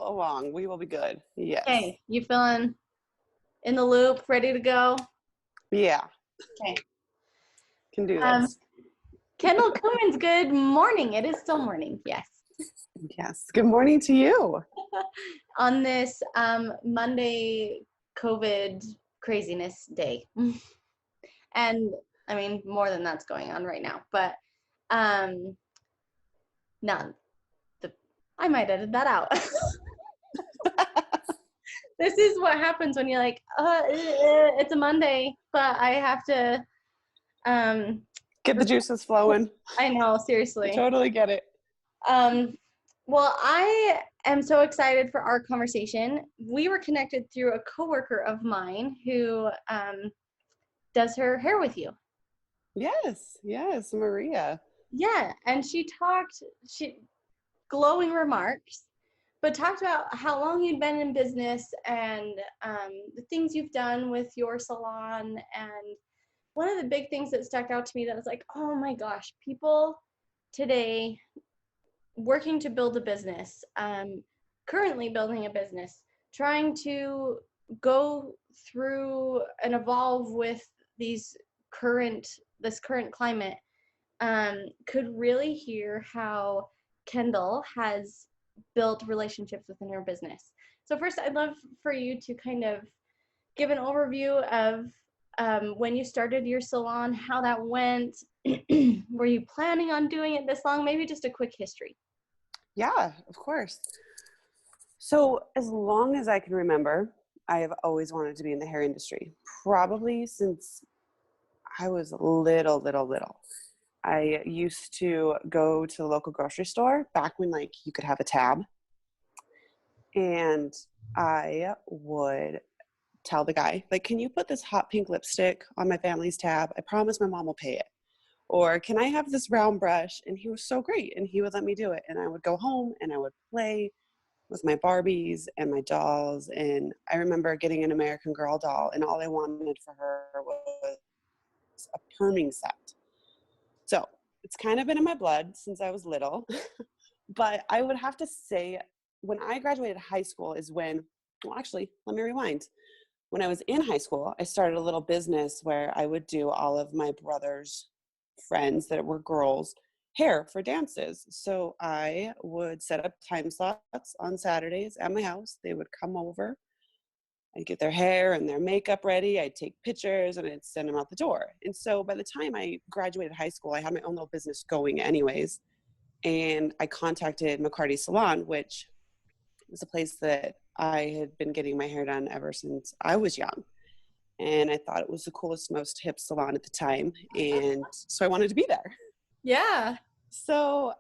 roll along. We will be good. Yes. Okay, you feeling in the loop, ready to go? Yeah. Okay. Can do this. Kendall Coomans, good morning. It is still morning, yes. Yes. Good morning to you. On this Monday COVID craziness day. And I mean, more than that's going on right now, but I might edit that out. This is what happens when you're like, it's a Monday, but I have to get the juices flowing. I know, seriously. I totally get it. Well, I am so excited for our conversation. We were connected through a coworker of mine who does her hair with you. Yes, Maria. Yeah, and she glowing remarks, but talked about how long you'd been in business and the things you've done with your salon. And one of the big things that stuck out to me that was like, oh my gosh, people today working to build a business, currently building a business, trying to go through and evolve with this current climate, could really hear how Kendall has built relationships within her business. So first, I'd love for you to kind of give an overview of when you started your salon, how that went. Were you planning on doing it this long? Maybe just a quick history. Yeah, of course. So as long as I can remember, I have always wanted to be in the hair industry, probably since I was little. I used to go to the local grocery store back when like you could have a tab, and I would tell the guy, like, can you put this hot pink lipstick on my family's tab? I promise my mom will pay it. Or can I have this round brush? And he was so great, and he would let me do it. And I would go home and I would play with my Barbies and my dolls. And I remember getting an American Girl doll, and all I wanted for her was a perming set. So it's kind of been in my blood since I was little. But I would have to say, when I graduated high school is when, well, actually, let me rewind. When I was in high school, I started a little business where I would do all of my brother's friends that were girls hair for dances. So I would set up time slots on Saturdays at my house. They would come over. I'd get their hair and their makeup ready. I'd take pictures and I'd send them out the door. And so by the time I graduated high school, I had my own little business going anyways. And I contacted McCarty Salon, which was a place that I had been getting my hair done ever since I was young. And I thought it was the coolest, most hip salon at the time. And so I wanted to be there. Yeah. So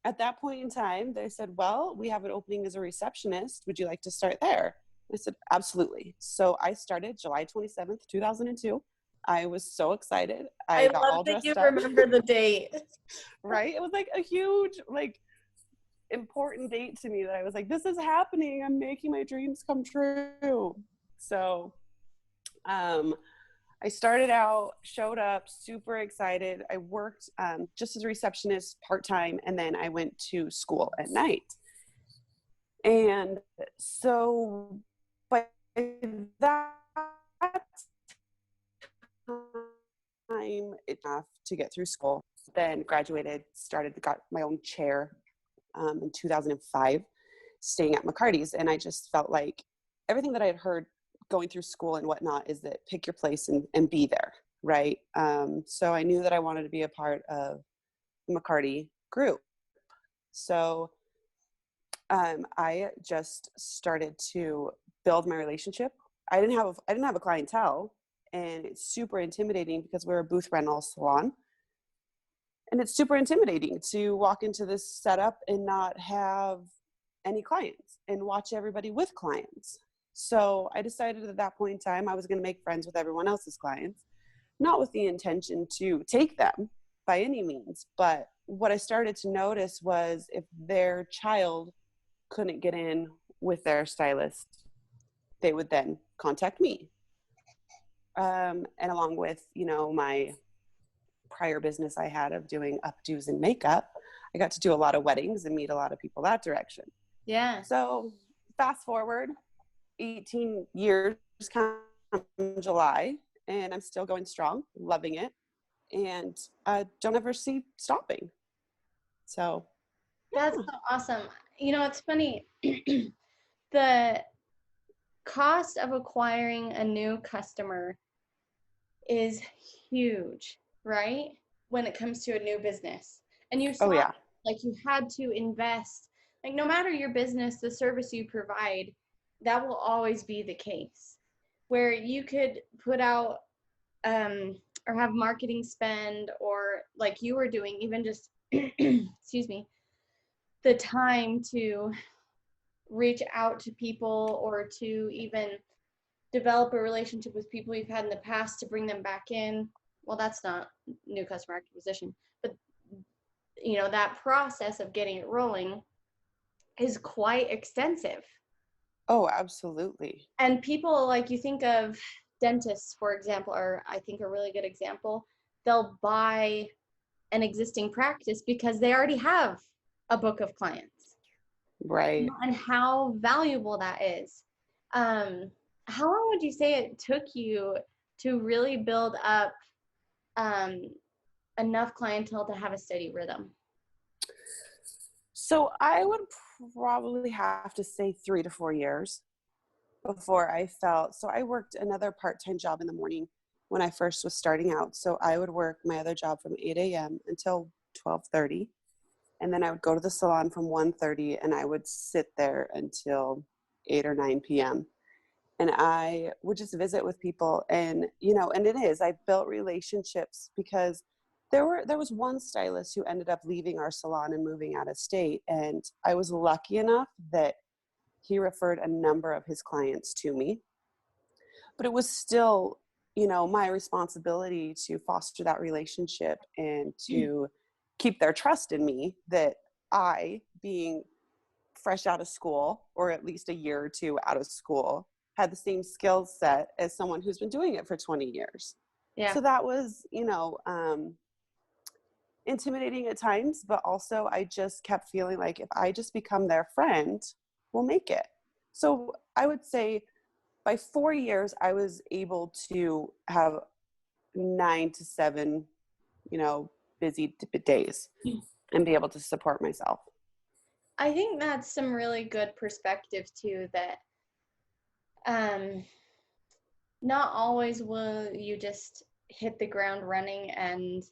at that point in time, they said, well, we have an opening as a receptionist. Would you like to start there? I said, absolutely. So I started July 27th, 2002. I was so excited. I got love all that dressed you up. remember the date. Right? It was like a huge, like, important date to me that I was like, this is happening. I'm making my dreams come true. So I started out, showed up, super excited. I worked just as a receptionist part-time, and then I went to school at night. And so by that time, enough to get through school, then graduated, got my own chair in 2005, staying at McCarty's. And I just felt like everything that I had heard going through school and whatnot is that pick your place and be there, right? So I knew that I wanted to be a part of the McCarty group. So I just started to build my relationship. I didn't have a clientele, and it's super intimidating because we're a booth rental salon. And it's super intimidating to walk into this setup and not have any clients and watch everybody with clients. So I decided at that point in time, I was going to make friends with everyone else's clients, not with the intention to take them by any means. But what I started to notice was if their child couldn't get in with their stylist, they would then contact me. And along with, my prior business I had of doing updos and makeup, I got to do a lot of weddings and meet a lot of people that direction. Yeah. So fast forward 18 years come July, and I'm still going strong, loving it, and I don't ever see stopping. So That's yeah. so awesome. You know, it's funny. The cost of acquiring a new customer is huge, right? When it comes to a new business. And you Oh saw, yeah. like, you had to invest, like, no matter your business, the service you provide, that will always be the case. Where you could put out or have marketing spend, or like you were doing, even just, excuse me, the time to reach out to people or to even develop a relationship with people you've had in the past to bring them back in. Well, that's not new customer acquisition, but you know, that process of getting it rolling is quite extensive. Oh, absolutely. And people, like, you think of dentists, for example, are, I think, a really good example. They'll buy an existing practice because they already have a book of clients, Right. and how valuable that is. How long would you say it took you to really build up um, enough clientele to have a steady rhythm? So I would probably have to say 3 to 4 years before I felt. So I worked another part-time job in the morning when I first was starting out. So I would work my other job from 8 a.m. until 12:30. And then I would go to the salon from 1:30 and I would sit there until 8 or 9 p.m. And I would just visit with people. And, and I built relationships because there was one stylist who ended up leaving our salon and moving out of state. And I was lucky enough that he referred a number of his clients to me, but it was still, my responsibility to foster that relationship and to keep their trust in me, that I, being fresh out of school, or at least a year or two out of school, had the same skill set as someone who's been doing it for 20 years. Yeah. So that was, intimidating at times, but also I just kept feeling like if I just become their friend, we'll make it. So I would say by 4 years, I was able to have 9 to 7, busy days and be able to support myself. I think that's some really good perspective too, that not always will you just hit the ground running, and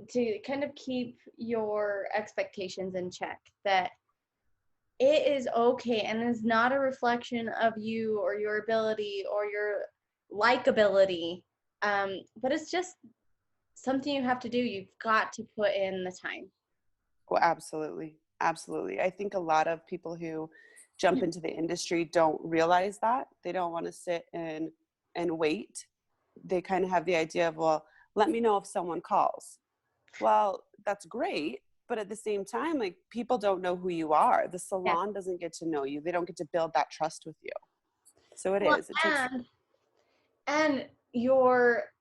to kind of keep your expectations in check, that it is okay and is not a reflection of you or your ability or your likability, but it's just something you have to do. You've got to put in the time. Well, absolutely. Absolutely. I think a lot of people who jump into the industry don't realize that. They don't want to sit and wait. They kind of have the idea of, well, let me know if someone calls. Well, that's great. But at the same time, like, people don't know who you are. The Yeah. salon doesn't get to know you. They don't get to build that trust with you. So it Well, is. It takes. and you're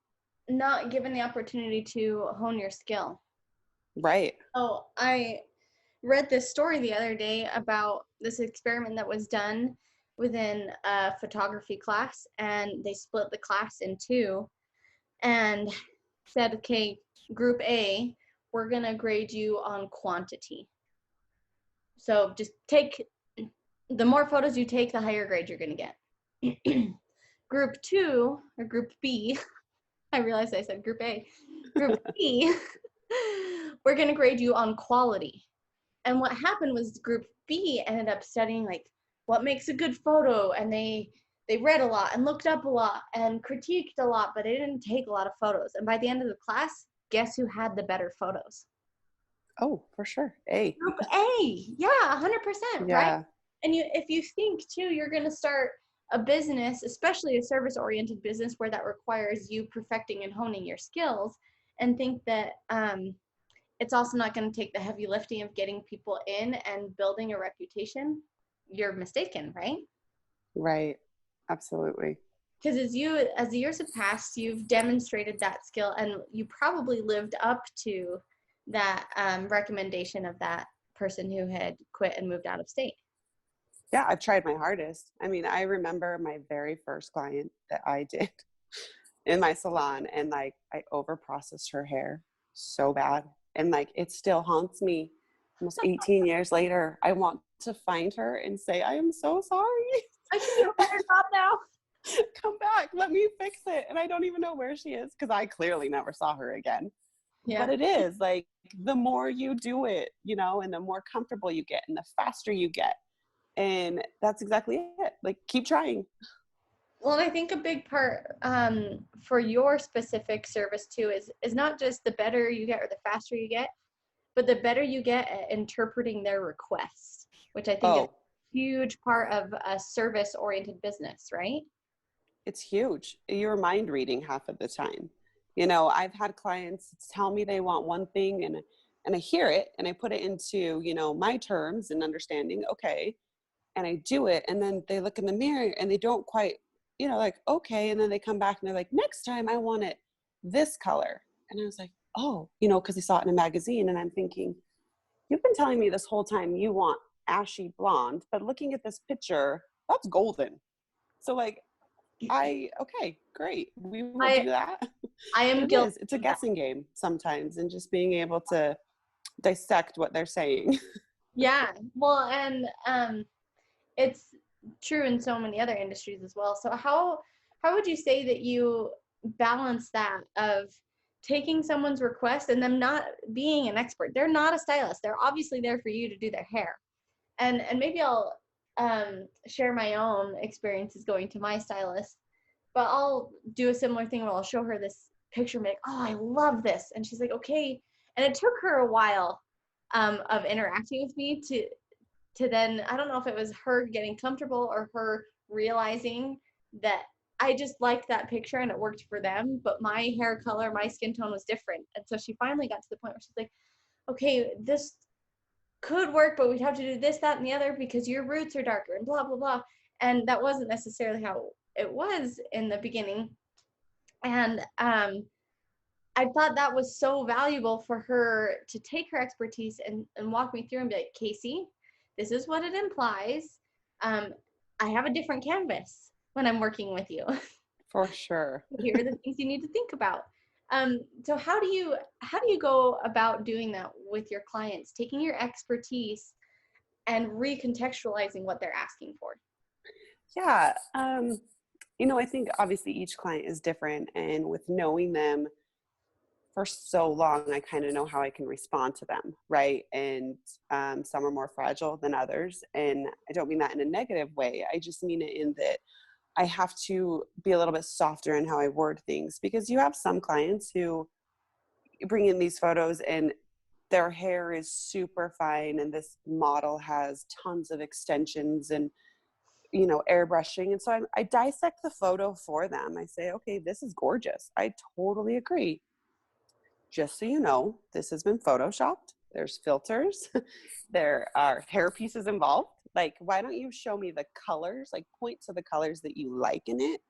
not given the opportunity to hone your skill. Right. Oh, I read this story the other day about this experiment that was done within a photography class, and they split the class in two and said, okay, group A, we're going to grade you on quantity. So just take, the more photos you take, the higher grade you're going to get. Group 2, or group B, I realized I said group A. Group B, we're going to grade you on quality. And what happened was group B ended up studying, like, what makes a good photo, and they read a lot and looked up a lot and critiqued a lot, but they didn't take a lot of photos. And by the end of the class, guess who had the better photos? Oh, for sure. A. Group A. Yeah, 100%, right? Yeah. And if you think too, you're going to start a business, especially a service-oriented business where that requires you perfecting and honing your skills, and think that it's also not going to take the heavy lifting of getting people in and building a reputation, you're mistaken, right? Right. Absolutely. Because as the years have passed, you've demonstrated that skill, and you probably lived up to that recommendation of that person who had quit and moved out of state. Yeah, I've tried my hardest. I mean, I remember my very first client that I did in my salon, and like I over processed her hair so bad. And like it still haunts me almost 18 years later. I want to find her and say, I am so sorry. I can do a better job now. Come back, let me fix it. And I don't even know where she is because I clearly never saw her again. Yeah. But it is like the more you do it, you know, and the more comfortable you get and the faster you get. And that's exactly it. Like keep trying. Well, and I think a big part for your specific service too is not just the better you get or the faster you get, but the better you get at interpreting their requests, which I think is Oh, a huge part of a service-oriented business, right? it's huge. You're mind reading half of the time. You know, I've had clients tell me they want one thing, and I hear it and I put it into, you know, my terms and understanding, okay, and I do it, and then they look in the mirror and they don't quite, you know, like, okay, and then they come back and they're like, next time I want it this color. And I was like, oh, you know, because they saw it in a magazine, and I'm thinking, you've been telling me this whole time you want ashy blonde, but looking at this picture, that's golden. So like okay, great. We will I do that. I But am it guilty is, it's a of that. guessing game sometimes, and just being able to dissect what they're saying. Yeah. Well, and it's true in so many other industries as well. So how would you say that you balance that of taking someone's request and them not being an expert? They're not a stylist. They're obviously there for you to do their hair. And maybe I'll share my own experiences going to my stylist, but I'll do a similar thing where I'll show her this picture and be like, oh, I love this. And she's like, okay. And it took her a while of interacting with me to then, I don't know if it was her getting comfortable or her realizing that I just liked that picture and it worked for them, but my hair color, my skin tone was different. And so she finally got to the point where she's like, okay, this could work, but we'd have to do this, that, and the other because your roots are darker and blah, blah, blah. And that wasn't necessarily how it was in the beginning. And I thought that was so valuable for her to take her expertise and walk me through and be like, Casey, this is what it implies. I have a different canvas when I'm working with you. For sure. Here are the things you need to think about. So how do you go about doing that with your clients, taking your expertise and recontextualizing what they're asking for? Yeah. You know, I think obviously each client is different, and with knowing them for so long, I kind of know how I can respond to them, right? And some are more fragile than others, and I don't mean that in a negative way. I just mean it in that I have to be a little bit softer in how I word things, because you have some clients who bring in these photos and their hair is super fine, and this model has tons of extensions and, you know, airbrushing. And so I dissect the photo for them. I say, okay, this is gorgeous. I totally agree. Just so you know, this has been photoshopped. There's filters. There are hair pieces involved. Like, why don't you show me the colors, like point to the colors that you like in it,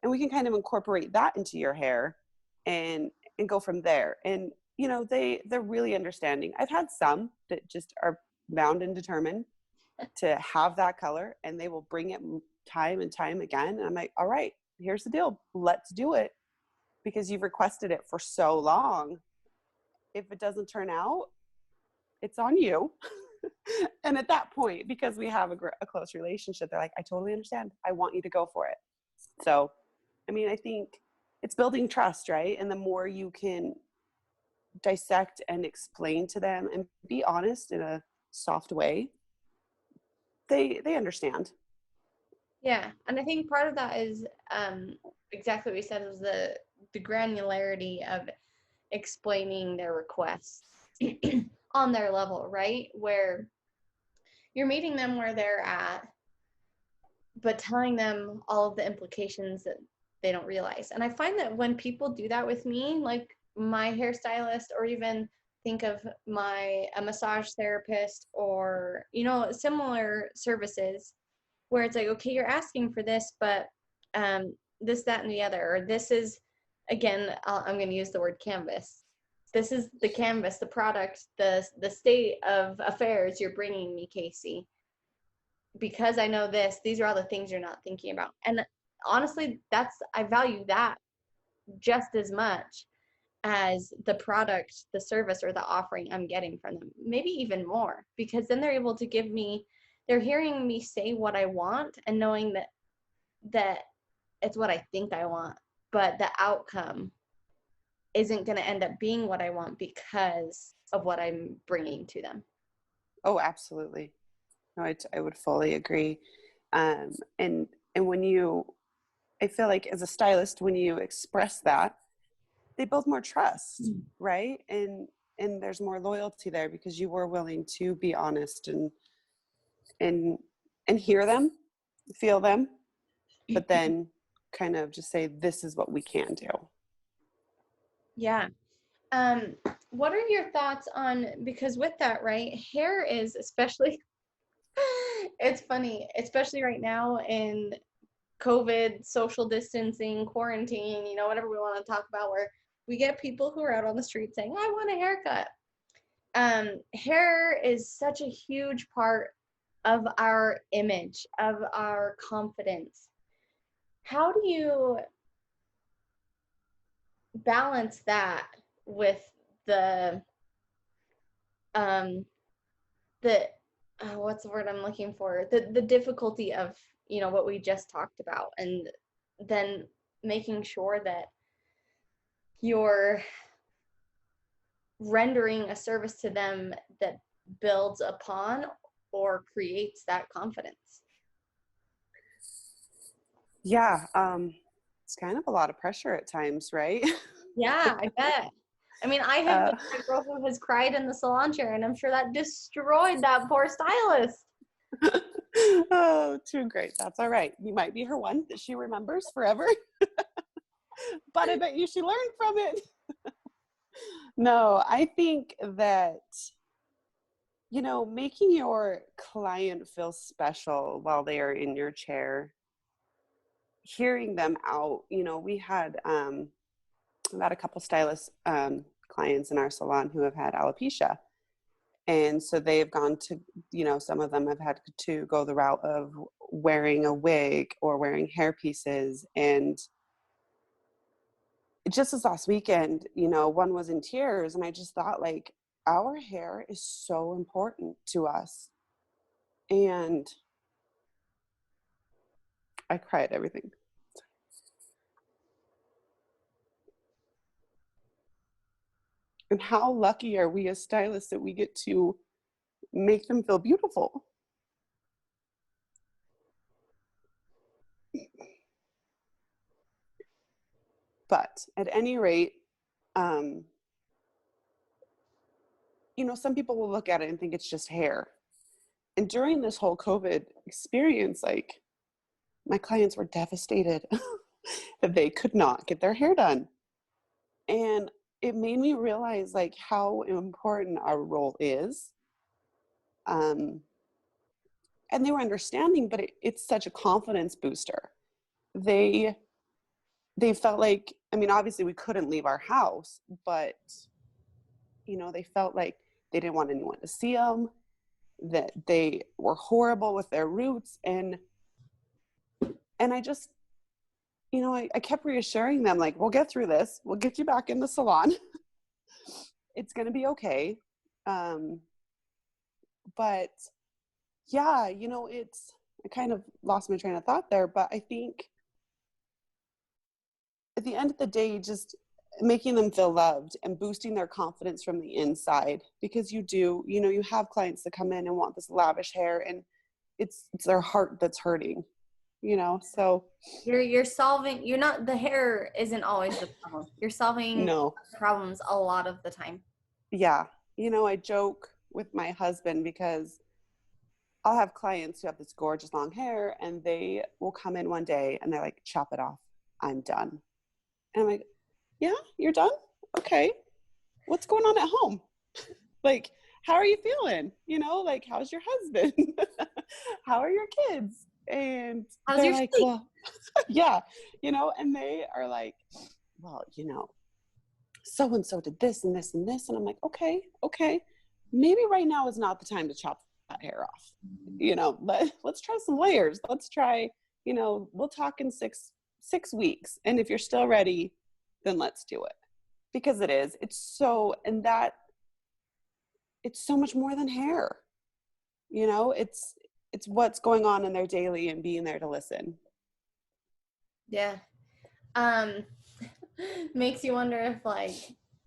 and we can kind of incorporate that into your hair and go from there. And you know, they're really understanding. I've had some that just are bound and determined to have that color, and they will bring it time and time again. And I'm like, all right, here's the deal, let's do it, because you've requested it for so long. If it doesn't turn out, it's on you. And at that point, because we have a close relationship, they're like, I totally understand, I want you to go for it. So I mean, I think it's building trust, right? And the more you can dissect and explain to them and be honest in a soft way, they understand. Yeah, and I think part of that is exactly what we said, is the granularity of explaining their requests on their level, right? Where you're meeting them where they're at, but telling them all of the implications that they don't realize. And I find that when people do that with me, like my hairstylist, or even think of a massage therapist, or, you know, similar services, where it's like, okay, you're asking for this, but this, that, and the other, or this is, again, I'm going to use the word canvas. this is the canvas, the product, the state of affairs you're bringing me, Casey. Because I know this, these are all the things you're not thinking about. And honestly, I value that just as much as the product, the service, or the offering I'm getting from them. Maybe even more, because then they're able to they're hearing me say what I want and knowing that it's what I think I want, but the outcome isn't going to end up being what I want because of what I'm bringing to them. Oh, absolutely. No, I would fully agree. And when I feel like as a stylist, when you express that, they build more trust, right? And there's more loyalty there because you were willing to be honest and hear them, feel them, but then kind of just say, this is what we can do. Yeah. What are your thoughts on, because with that, right, hair is especially, it's funny, especially right now in COVID, social distancing, quarantine, whatever we want to talk about, where we get people who are out on the street saying, I want a haircut. Hair is such a huge part of our image, of our confidence. How do you balance that with the what's the word I'm looking for? The difficulty of, what we just talked about, and then making sure that you're rendering a service to them that builds upon or creates that confidence. Yeah. It's kind of a lot of pressure at times, right? Yeah, I bet. I mean, I have been a girl who has cried in the salon chair, and I'm sure that destroyed that poor stylist. Oh, too great. That's all right. You might be her one that she remembers forever. But I bet you she learned from it. No, I think that, making your client feel special while they are in your chair, hearing them out, we had about a couple stylist clients in our salon who have had alopecia. And so they've gone to, some of them have had to go the route of wearing a wig or wearing hair pieces. And just this last weekend, one was in tears, and I just thought, like, our hair is so important to us. And I cry at everything. And how lucky are we as stylists that we get to make them feel beautiful? But at any rate, some people will look at it and think it's just hair. And during this whole COVID experience, like, my clients were devastated that they could not get their hair done. And it made me realize, like, how important our role is. And they were understanding, but it's such a confidence booster. They felt like, I mean, obviously we couldn't leave our house, but, they felt like they didn't want anyone to see them, that they were horrible with their roots. And I just, I kept reassuring them, like, we'll get through this. We'll get you back in the salon. It's going to be okay. But yeah, I kind of lost my train of thought there, but I think at the end of the day, just making them feel loved and boosting their confidence from the inside, because you have clients that come in and want this lavish hair, and it's their heart that's hurting, so the hair isn't always the problem. You're solving problems a lot of the time. Yeah. I joke with my husband because I'll have clients who have this gorgeous long hair, and they will come in one day and they're like, chop it off. I'm done. And I'm like, yeah, you're done? Okay. What's going on at home? Like, how are you feeling? Like, how's your husband? How are your kids? And how's they're your like, sleep? well, yeah, and they are like, well, so-and-so did this and this and this. And I'm like, okay, maybe right now is not the time to chop that hair off. Let's try some layers. Let's try, we'll talk in six weeks. And if you're still ready, then let's do it. Because it's so much more than hair. It's what's going on in their daily and being there to listen. Yeah. Makes you wonder if, like,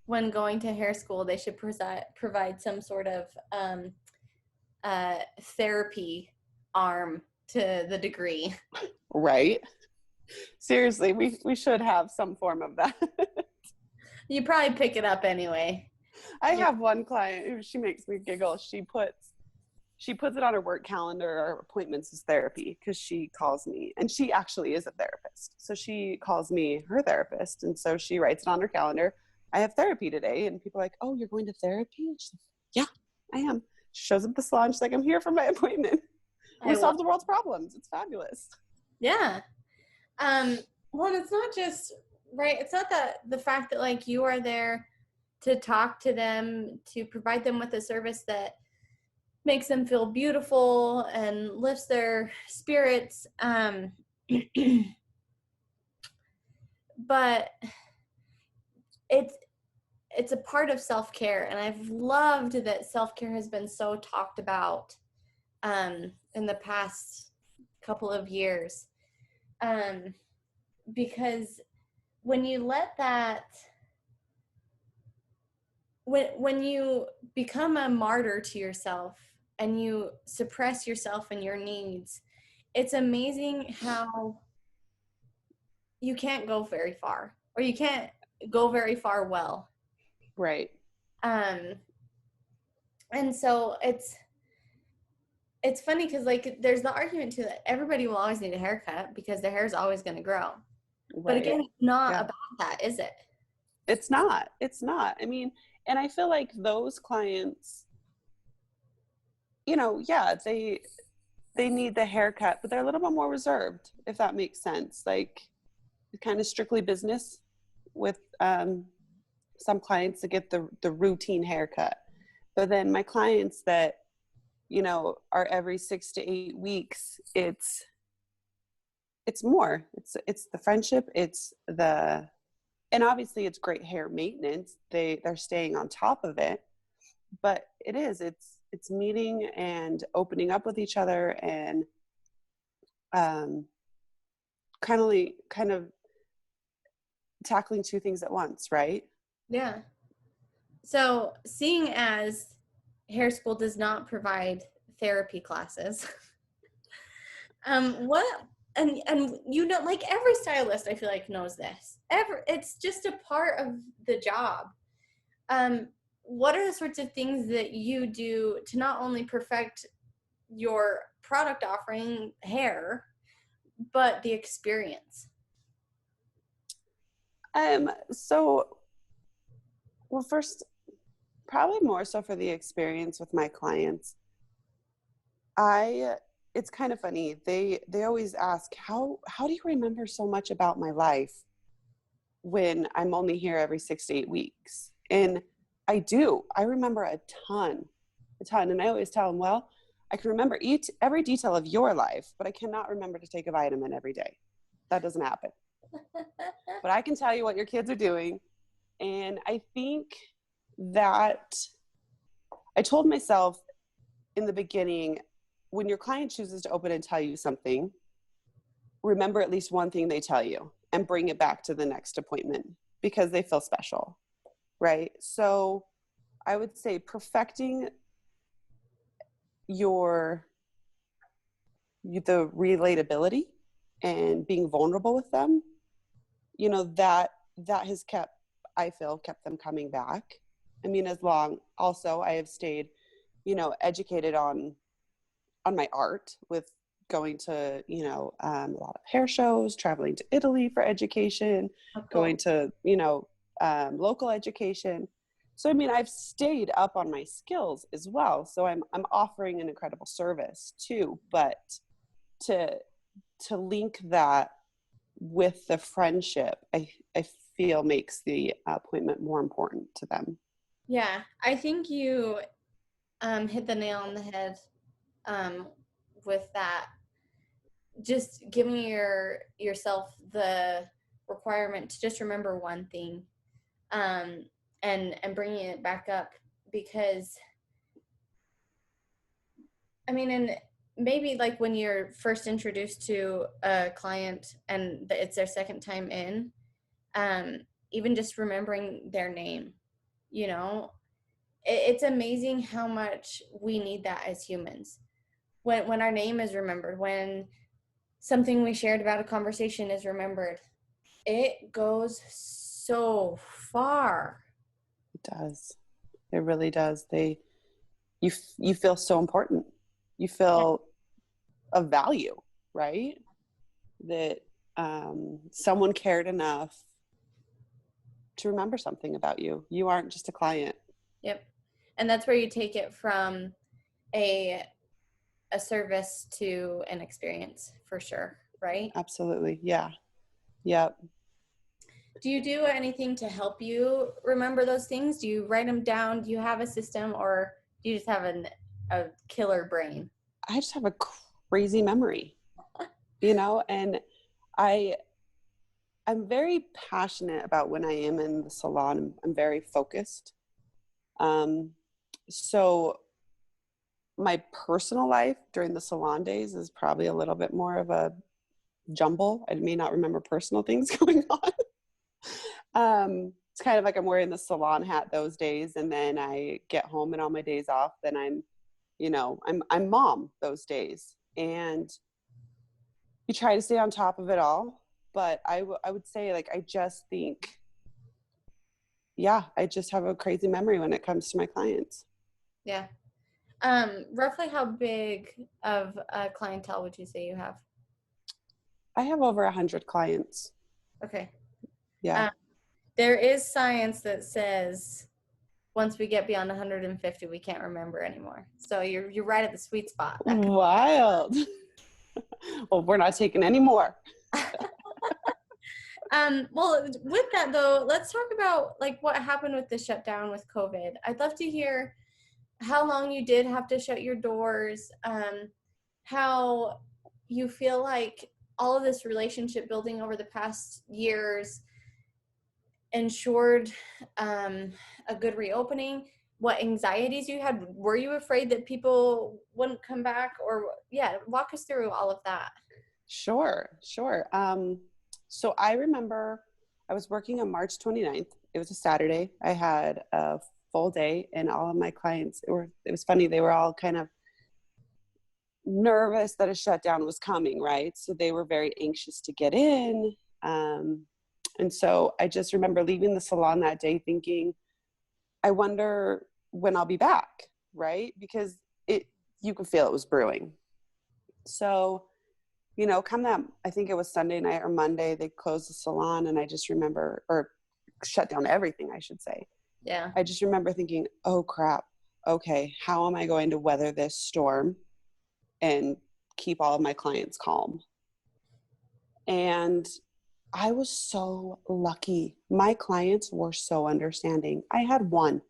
when going to hair school, they should provide some sort of therapy arm to the degree. Right. Seriously, we should have some form of that. You probably pick it up anyway. I have one client who, she makes me giggle. She puts it on her work calendar, or appointments as therapy, because she calls me, and she actually is a therapist. So she calls me her therapist. And so she writes it on her calendar. I have therapy today. And people are like, oh, you're going to therapy? And she's like, yeah, I am. She shows up at the salon. She's like, I'm here for my appointment. We solve the world's problems. It's fabulous. Yeah. Well, it's not just, right. It's not that the fact that, like, you are there to talk to them, to provide them with a service that makes them feel beautiful and lifts their spirits. But it's a part of self-care. And I've loved that self-care has been so talked about in the past couple of years. Because when you let that, when you become a martyr to yourself and you suppress yourself and your needs, it's amazing how you can't go very far, or you can't go very far well. Right. And so it's funny because, like, there's the argument too that everybody will always need a haircut because their hair is always going to grow. Right. But again, it's not about that, is it? It's not. I mean, and I feel like those clients, they need the haircut, but they're a little bit more reserved, if that makes sense. Like, kind of strictly business with some clients that get the routine haircut. But then my clients that, are every 6 to 8 weeks, it's more. It's the friendship. And obviously it's great hair maintenance. They're staying on top of it, but it's meeting and opening up with each other, and kind of tackling two things at once, right? Yeah. So, seeing as hair school does not provide therapy classes, like, every stylist, I feel like, knows this. It's just a part of the job. What are the sorts of things that you do to not only perfect your product offering, hair, but the experience? First, probably more so for the experience with my clients. It's kind of funny. They always ask, how do you remember so much about my life when I'm only here every 6 to 8 weeks? And I do. I remember a ton. And I always tell them, well, I can remember every detail of your life, but I cannot remember to take a vitamin every day. That doesn't happen. But I can tell you what your kids are doing. And I think that I told myself in the beginning, when your client chooses to open and tell you something, remember at least one thing they tell you and bring it back to the next appointment, because they feel special, right? So I would say perfecting the relatability and being vulnerable with them, that has kept them coming back. I mean, also I have stayed, educated on my art, with going to, a lot of hair shows, traveling to Italy for education, going to, local education. So, I mean, I've stayed up on my skills as well. So I'm offering an incredible service too, but to link that with the friendship, I feel makes the appointment more important to them. Yeah, I think you hit the nail on the head with that. Just giving yourself the requirement to just remember one thing, and bringing it back up, because I mean, and maybe like when you're first introduced to a client and it's their second time in, even just remembering their name, you know, it's amazing how much we need that as humans. When our name is remembered, when something we shared about a conversation is remembered, it goes so far. It does. It really does. You feel so important. You feel of value, right? That someone cared enough to remember something about you. You aren't just a client. Yep. And that's where you take it from a service to an experience, for sure, right? Absolutely. Yeah. Yep. Do you do anything to help you remember those things? Do you write them down? Do you have a system, or do you just have a killer brain? I just have a crazy memory, and I'm very passionate about when I am in the salon. I'm very focused. So my personal life during the salon days is probably a little bit more of a jumble. I may not remember personal things going on. It's kind of like I'm wearing the salon hat those days, and then I get home and on my days off, then I'm mom those days, and you try to stay on top of it all. But I would say, like, I just think, yeah, I just have a crazy memory when it comes to my clients. Yeah. Roughly how big of a clientele would you say you have? I have over 100 clients. Okay. Yeah. There is science that says once we get beyond 150, we can't remember anymore. So you're right at the sweet spot. Wild. Well, we're not taking any more. Well, with that though, let's talk about like what happened with the shutdown with COVID. I'd love to hear how long you did have to shut your doors, how you feel like all of this relationship building over the past years ensured a good reopening, what anxieties you had. Were you afraid that people wouldn't come back? Or walk us through all of that. Sure. So I remember I was working on March 29th. It was a Saturday. I had a full day, and all of my clients, it was funny, they were all kind of nervous that a shutdown was coming, right? So they were very anxious to get in. And so I just remember leaving the salon that day thinking, I wonder when I'll be back, right? Because you could feel it was brewing. So, come that, I think it was Sunday night or Monday, they closed the salon, and I just remember, or shut down everything, I should say. Yeah. I just remember thinking, oh crap, okay, how am I going to weather this storm and keep all of my clients calm? And I was so lucky. My clients were so understanding. I had one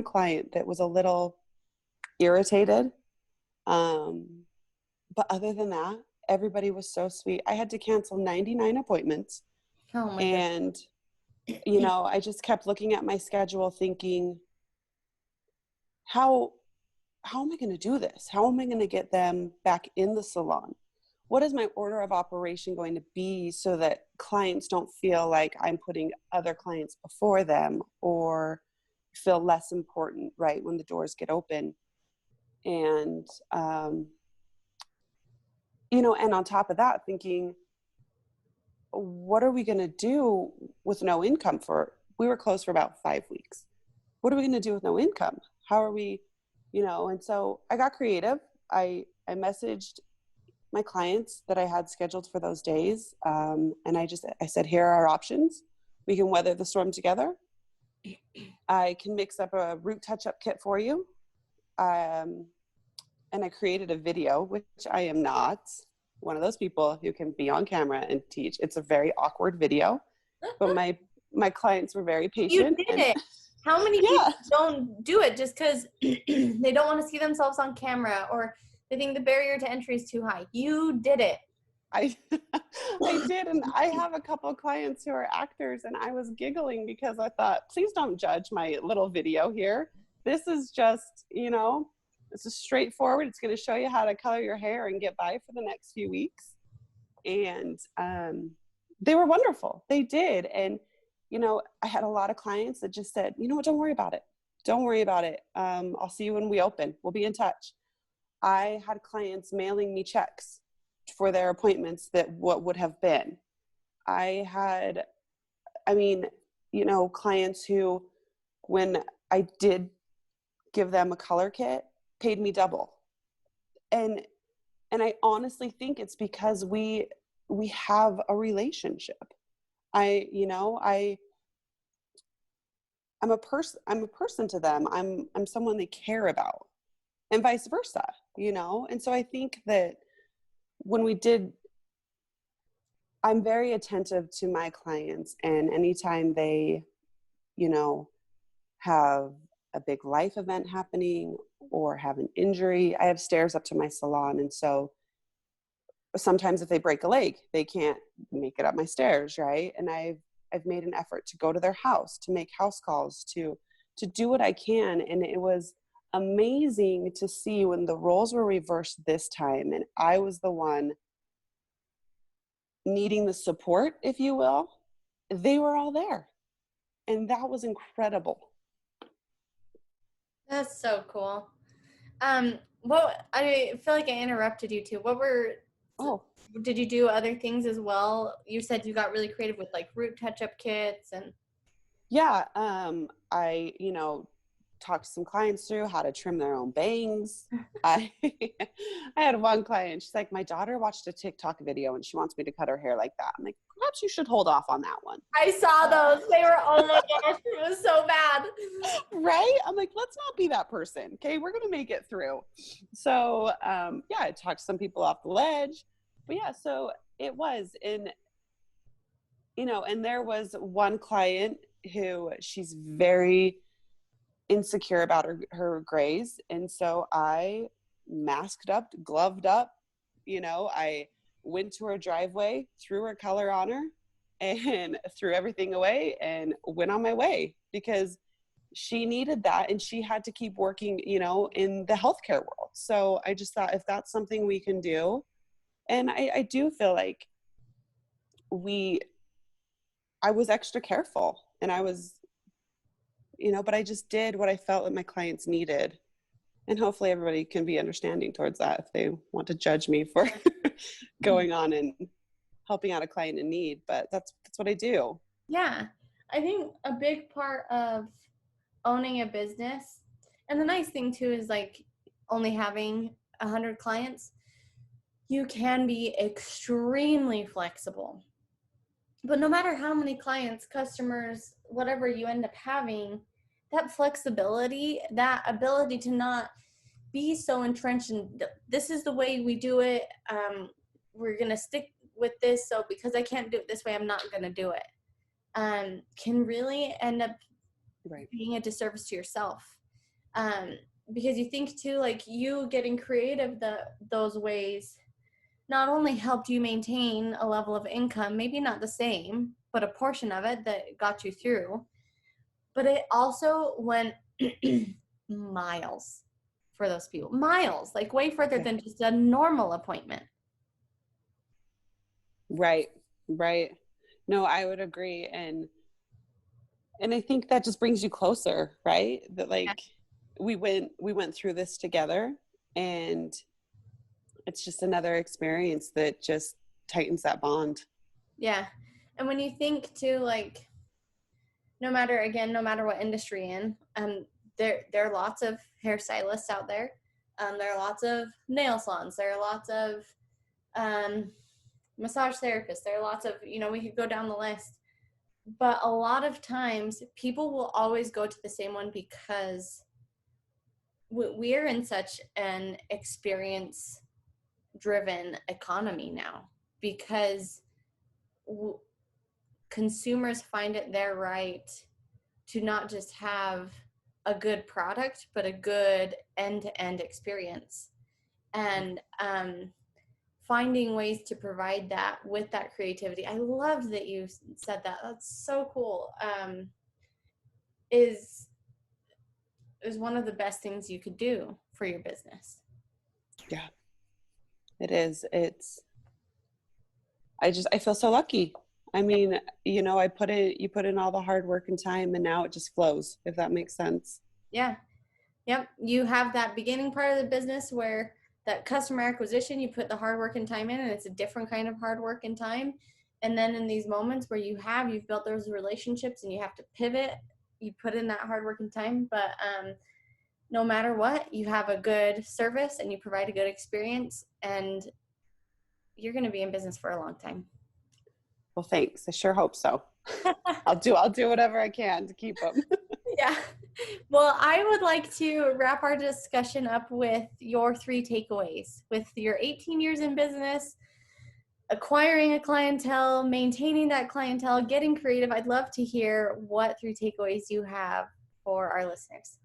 client that was a little irritated. But other than that, everybody was so sweet. I had to cancel 99 appointments. Oh my And, I just kept looking at my schedule thinking, how am I going to do this? How am I going to get them back in the salon? What is my order of operation going to be so that clients don't feel like I'm putting other clients before them or feel less important, right, when the doors get open? And, and on top of that, thinking, what are we going to do with no income we were closed for about 5 weeks. What are we going to do with no income? How are we, and so I got creative. I messaged my clients that I had scheduled for those days. And I said, here are our options. We can weather the storm together. I can mix up a root touch-up kit for you. And I created a video, which I am not one of those people who can be on camera and teach. It's a very awkward video, but my clients were very You patient. did And it. How many yeah, people don't do it just because they don't want to see themselves on camera, or they think the barrier to entry is too high? You did it. I I did. And I have a couple of clients who are actors, and I was giggling because I thought, please don't judge my little video here. This is just, this is straightforward. It's going to show you how to color your hair and get by for the next few weeks. And they were wonderful. They did. And, I had a lot of clients that just said, you know what, don't worry about it. Don't worry about it. I'll see you when we open. We'll be in touch. I had clients mailing me checks for their appointments that what would have been. Clients who, when I did give them a color kit, paid me double. And I honestly think it's because we have a relationship. I'm a person to them. I'm someone they care about, and vice versa, And so I think that when we did, I'm very attentive to my clients, and anytime they, have a big life event happening or have an injury, I have stairs up to my salon. And so sometimes if they break a leg, they can't make it up my stairs, right? And I've made an effort to go to their house, to make house calls, to do what I can. And it was amazing to see when the roles were reversed this time, and I was the one needing the support, if you will. They were all there, and that was incredible. That's so cool. I feel like I interrupted you too. Oh, Did you do other things as well? You said you got really creative with like root touch-up kits and. yeah. I, talked to some clients through how to trim their own bangs. I I had one client, she's like, my daughter watched a TikTok video and she wants me to cut her hair like that. I'm like, perhaps you should hold off on that one. I saw those. They were, oh my gosh, it was so bad. Right? I'm like, let's not be that person. Okay, we're gonna make it through. So yeah, I talked some people off the ledge. But yeah, so it was and there was one client who she's very insecure about her grays. And so I masked up, gloved up, I went to her driveway, threw her color on her, and threw everything away and went on my way, because she needed that and she had to keep working, in the healthcare world. So I just thought, if that's something we can do, and I do feel like I was extra careful, and I was, but I just did what I felt that my clients needed. And hopefully everybody can be understanding towards that if they want to judge me for going on and helping out a client in need. But that's what I do. Yeah. I think a big part of owning a business, and the nice thing too is like only having 100 clients, you can be extremely flexible. But no matter how many clients, customers, whatever you end up having, that flexibility, that ability to not be so entrenched in this is the way we do it. We're going to stick with this. So because I can't do it this way, I'm not going to do it. Can really end up being a disservice to yourself. Because you think too, like you getting creative those ways not only helped you maintain a level of income, maybe not the same, but a portion of it that got you through, but it also went miles for those people. Miles, like way further than just a normal appointment. Right. No, I would agree. And I think that just brings you closer, right? That like we went through this together, and it's just another experience that just tightens that bond. Yeah. And when you think too, like, no matter what industry in, there are lots of hairstylists out there. There are lots of nail salons. There are lots of massage therapists. There are lots of, we could go down the list. But a lot of times people will always go to the same one because we are in such an experience driven economy now, because consumers find it their right to not just have a good product, but a good end-to-end experience. And finding ways to provide that with that creativity. I love that you said that. That's so cool. Is one of the best things you could do for your business. Yeah, it is. I feel so lucky. I mean, you put in all the hard work and time, and now it just flows, if that makes sense. Yeah. Yep. You have that beginning part of the business where that customer acquisition, you put the hard work and time in, and it's a different kind of hard work and time. And then in these moments where you've built those relationships and you have to pivot, you put in that hard work and time. But no matter what, you have a good service and you provide a good experience, and you're going to be in business for a long time. Well, thanks. I sure hope so. I'll do whatever I can to keep them. Yeah. Well, I would like to wrap our discussion up with your 3 takeaways. With your 18 years in business, acquiring a clientele, maintaining that clientele, getting creative, I'd love to hear what 3 takeaways you have for our listeners.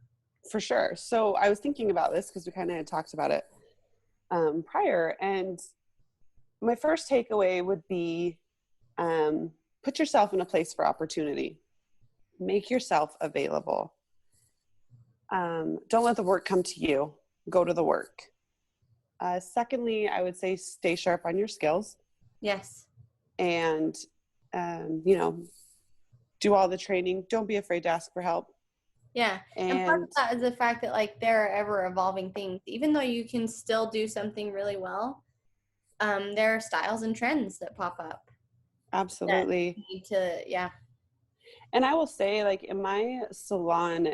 For sure. So I was thinking about this because we kind of had talked about it prior. And my first takeaway would be put yourself in a place for opportunity. Make yourself available. Don't let the work come to you. Go to the work. Secondly, I would say stay sharp on your skills. Yes. And, do all the training. Don't be afraid to ask for help. Yeah. And part of that is the fact that like there are ever evolving things. Even though you can still do something really well, there are styles and trends that pop up. Absolutely. Yeah. And I will say, like, in my salon,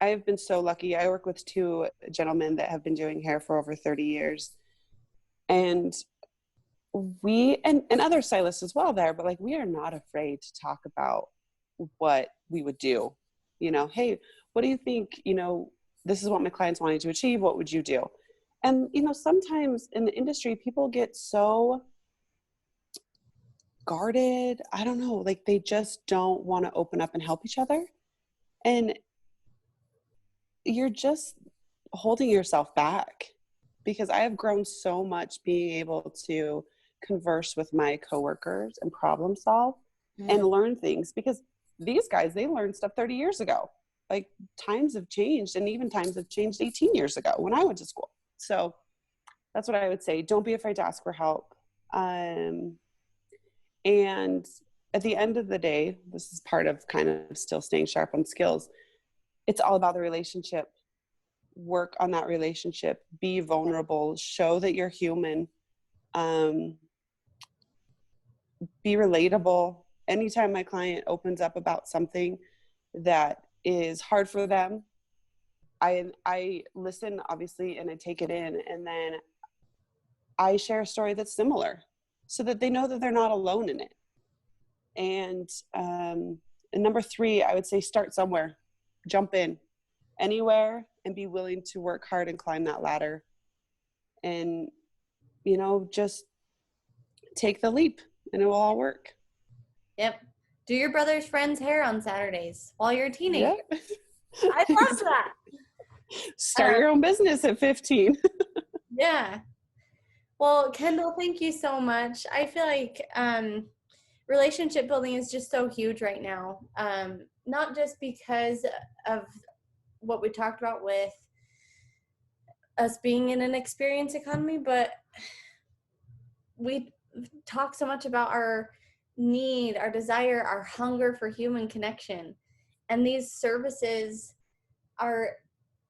I've been so lucky. I work with 2 gentlemen that have been doing hair for over 30 years. And and other stylists as well there, but like, we are not afraid to talk about what we would do. Hey, what do you think? This is what my clients wanted to achieve. What would you do? And, sometimes in the industry, people get so guarded. I don't know, like they just don't want to open up and help each other. And you're just holding yourself back, because I have grown so much being able to converse with my coworkers and problem solve and learn things, because these guys, they learned stuff 30 years ago. Like, times have changed, and even times have changed 18 years ago when I went to school. So that's what I would say. Don't be afraid to ask for help. And at the end of the day, this is part of kind of still staying sharp on skills. It's all about the relationship. Work on that relationship. Be vulnerable. Show that you're human. Be relatable. Anytime my client opens up about something that is hard for them, I listen, obviously, and I take it in, and then I share a story that's similar so that they know that they're not alone in it. And number 3, I would say start somewhere. Jump in anywhere and be willing to work hard and climb that ladder. And, just take the leap and it will all work. Yep. Do your brother's friend's hair on Saturdays while you're a teenager. Yep. I love that. Start your own business at 15. Yeah. Well, Kendall, thank you so much. I feel like relationship building is just so huge right now. Not just because of what we talked about with us being in an experience economy, but we talk so much about our need, our desire, our hunger for human connection. And these services are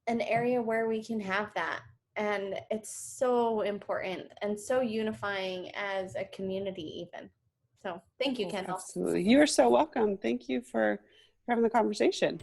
an area where we can have that. And it's so important and so unifying as a community even. So thank you, Kendall. Absolutely. You are so welcome. Thank you for having the conversation.